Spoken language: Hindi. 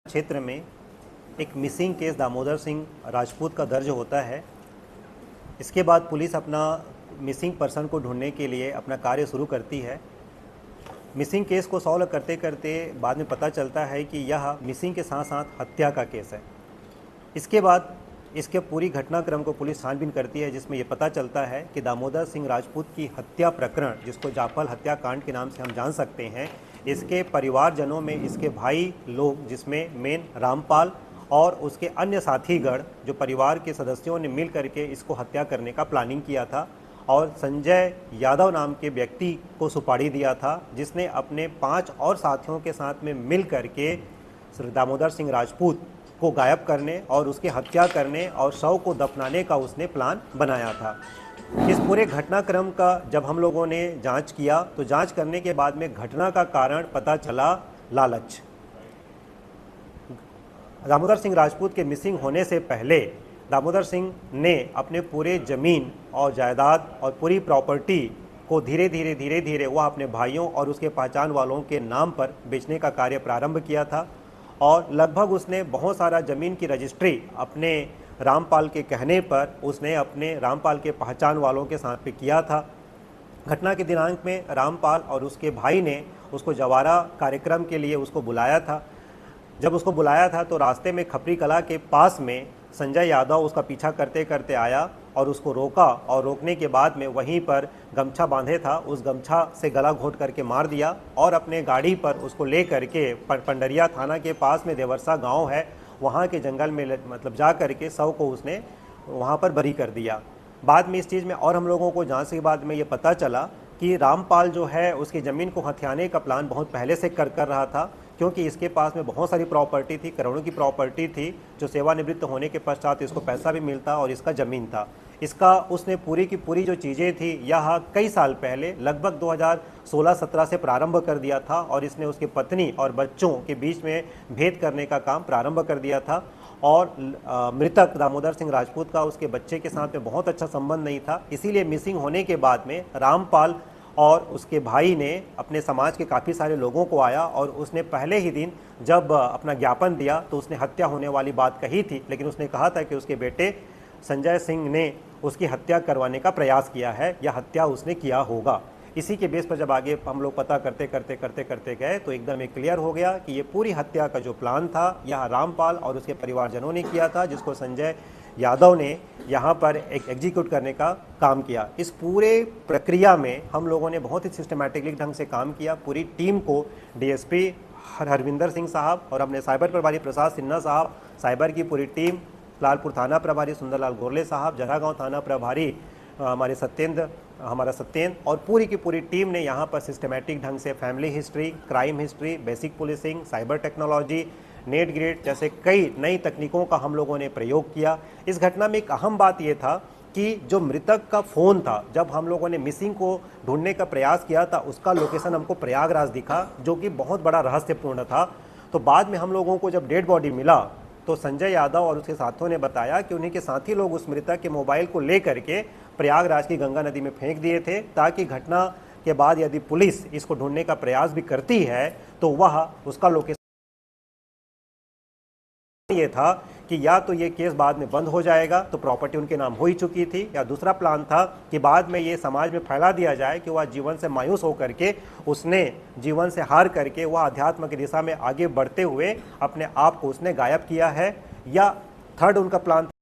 क्षेत्र में एक मिसिंग केस दामोदर सिंह राजपूत का दर्ज होता है। इसके बाद पुलिस अपना मिसिंग पर्सन को ढूंढने के लिए अपना कार्य शुरू करती है। मिसिंग केस को सॉल्व करते करते बाद में पता चलता है कि यह मिसिंग के साथ साथ हत्या का केस है। इसके बाद इसके पूरी घटनाक्रम को पुलिस छानबीन करती है, जिसमें ये पता चलता है कि दामोदर सिंह राजपूत की हत्या प्रकरण, जिसको जाफल हत्याकांड के नाम से हम जान सकते हैं, इसके परिवारजनों में इसके भाई लोग, जिसमें मेन रामपाल और उसके अन्य साथीगण जो परिवार के सदस्यों ने मिल करके इसको हत्या करने का प्लानिंग किया था और संजय यादव नाम के व्यक्ति को सुपारी दिया था, जिसने अपने 5 और साथियों के साथ में मिल करके दामोदर सिंह राजपूत को गायब करने और उसकी हत्या करने और शव को दफनाने का उसने प्लान बनाया था। इस पूरे घटनाक्रम का जब हम लोगों ने जांच किया तो जांच करने के बाद में घटना का कारण पता चला लालच। दामोदर सिंह राजपूत के मिसिंग होने से पहले दामोदर सिंह ने अपने पूरे ज़मीन और जायदाद और पूरी प्रॉपर्टी को धीरे धीरे वह अपने भाइयों और उसके पहचान वालों के नाम पर बेचने का कार्य प्रारंभ किया था और लगभग उसने बहुत सारा ज़मीन की रजिस्ट्री अपने रामपाल के कहने पर उसने अपने रामपाल के पहचान वालों के साथ पे किया था। घटना के दिनांक में रामपाल और उसके भाई ने उसको जवारा कार्यक्रम के लिए उसको बुलाया था। जब उसको बुलाया था तो रास्ते में खपरी कला के पास में संजय यादव उसका पीछा करते करते आया और उसको रोका और रोकने के बाद में वहीं पर गमछा बांधे था, उस गमछा से गला घोट करके मार दिया और अपने गाड़ी पर उसको ले करके पंडरिया थाना के पास में देवरसा गांव है, वहां के जंगल में जा करके शव को उसने वहां पर बरी कर दिया। बाद में इस चीज़ में और हम लोगों को जांच के बाद में ये पता चला कि रामपाल जो है उसकी ज़मीन को हथियाने का प्लान बहुत पहले से कर रहा था, क्योंकि इसके पास में बहुत सारी प्रॉपर्टी थी, करोड़ों की प्रॉपर्टी थी, जो सेवानिवृत्त होने के पश्चात इसको पैसा भी मिलता और इसका ज़मीन था। इसका उसने पूरी की पूरी जो चीज़ें थी यह कई साल पहले लगभग 2016-17 से प्रारंभ कर दिया था और इसने उसकी पत्नी और बच्चों के बीच में भेद करने का काम प्रारंभ कर दिया था। और मृतक दामोदर सिंह राजपूत का उसके बच्चे के साथ में बहुत अच्छा संबंध नहीं था, इसीलिए मिसिंग होने के बाद में रामपाल और उसके भाई ने अपने समाज के काफ़ी सारे लोगों को आया और उसने पहले ही दिन जब अपना ज्ञापन दिया तो उसने हत्या होने वाली बात कही थी, लेकिन उसने कहा था कि उसके बेटे संजय सिंह ने उसकी हत्या करवाने का प्रयास किया है या हत्या उसने किया होगा। इसी के बेस पर जब आगे हम लोग पता करते गए तो एकदम एक क्लियर हो गया कि ये पूरी हत्या का जो प्लान था यह रामपाल और उसके परिवारजनों ने किया था, जिसको संजय यादव ने यहाँ पर एक एग्जीक्यूट करने का काम किया। इस पूरे प्रक्रिया में हम लोगों ने बहुत ही सिस्टमैटिकली ढंग से काम किया। पूरी टीम को डीएसपी हरविंदर सिंह साहब और अपने साइबर प्रभारी प्रसाद सिन्हा साहब, साइबर की पूरी टीम, लालपुर थाना प्रभारी सुंदरलाल गोरले साहब, जरागांव थाना प्रभारी हमारा सत्येंद्र और पूरी की पूरी टीम ने यहाँ पर सिस्टमैटिक ढंग से family history, crime history, basic policing, cyber technology, net grid जैसे कई नई तकनीकों का हम लोगों ने प्रयोग किया। इस घटना में एक अहम बात यह था कि जो मृतक का फ़ोन था, जब हम लोगों ने मिसिंग को ढूंढने का प्रयास किया था, उसका लोकेशन हमको प्रयागराज दिखा, जो कि बहुत बड़ा रहस्यपूर्ण था। तो बाद में हम लोगों को जब डेड बॉडी मिला तो संजय यादव और उसके साथियों ने बताया कि उन्हीं के साथी लोग उस मृतक के मोबाइल को ले करके प्रयागराज की गंगा नदी में फेंक दिए थे, ताकि घटना के बाद यदि पुलिस इसको ढूंढने का प्रयास भी करती है तो वह उसका लोकेशन ये था कि या तो ये केस बाद में बंद हो जाएगा, तो प्रॉपर्टी उनके नाम हो ही चुकी थी, या दूसरा प्लान था कि बाद में ये समाज में फैला दिया जाए कि वह जीवन से मायूस होकर के उसने जीवन से हार करके वह अध्यात्म की दिशा में आगे बढ़ते हुए अपने आप को उसने गायब किया है, या थर्ड उनका प्लान